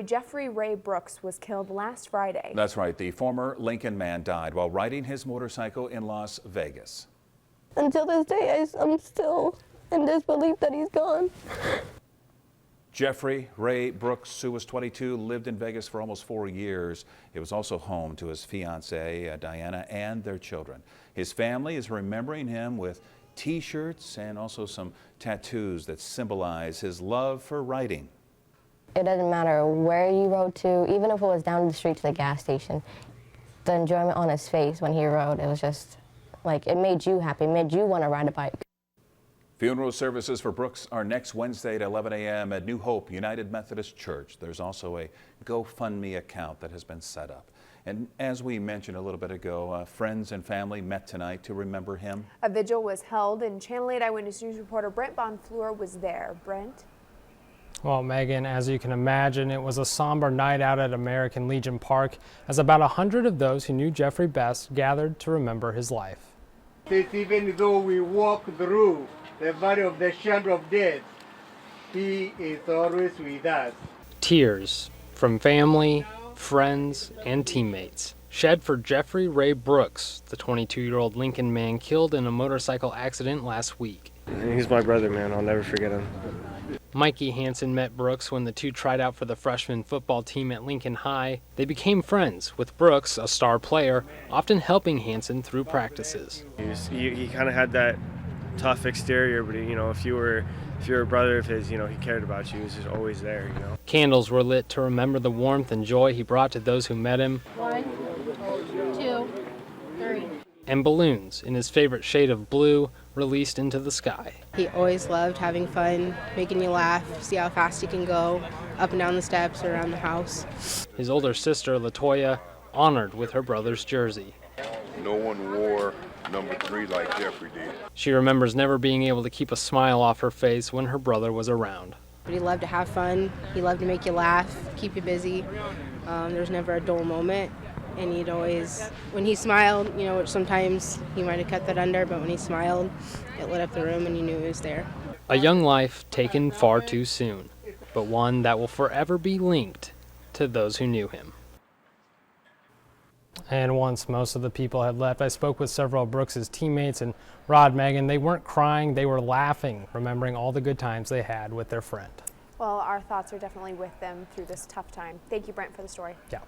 Jeffrey Ray Brooks was killed last Friday. That's right. The former Lincoln man died while riding his motorcycle in Las Vegas. Until this day, I'm still in disbelief that he's gone. Jeffrey Ray Brooks, who was 22, lived in Vegas for almost 4 years. It was also home to his fiancee, Diana, and their children. His family is remembering him with T-shirts and also some tattoos that symbolize his love for riding. It doesn't matter where you rode to, even if it was down the street to the gas station. The enjoyment on his face when he rode, it was just like, it made you happy, it made you want to ride a bike. Funeral services for Brooks are next Wednesday at 11 a.m. at New Hope United Methodist Church. There's also a GoFundMe account that has been set up. And as we mentioned a little bit ago, friends and family met tonight to remember him. A vigil was held, and Channel 8 Eyewitness News reporter Brent Bonfleur was there. Brent? Well, Megan, as you can imagine, it was a somber night out at American Legion Park as about 100 of those who knew Jeffrey best gathered to remember his life. Even though we walk through the valley of the shadow of death, he is always with us. Tears from family, friends, and teammates shed for Jeffrey Ray Brooks, the 22-year-old Lincoln man killed in a motorcycle accident last week. He's my brother, man. I'll never forget him. Mikey Hansen met Brooks when the two tried out for the freshman football team at Lincoln High. They became friends, with Brooks, a star player, often helping Hansen through practices. He kind of had that tough exterior, but if you were a brother of his, he cared about you. He was just always there, Candles were lit to remember the warmth and joy he brought to those who met him. 1, 2, 3. And balloons in his favorite shade of blue released into the sky. He always loved having fun, making you laugh, see how fast he can go up and down the steps or around the house. His older sister, LaToya, honored with her brother's jersey. No one wore number 3 like Jeffrey did. She remembers never being able to keep a smile off her face when her brother was around. But he loved to have fun, he loved to make you laugh, keep you busy. There was never a dull moment. And he'd always, when he smiled, which sometimes he might have cut that under, but when he smiled, it lit up the room and you knew he was there. A young life taken far too soon, but one that will forever be linked to those who knew him. And once most of the people had left, I spoke with several of Brooks's teammates, and Rod, Megan, they weren't crying, they were laughing, remembering all the good times they had with their friend. Well, our thoughts are definitely with them through this tough time. Thank you, Brent, for the story. Yeah.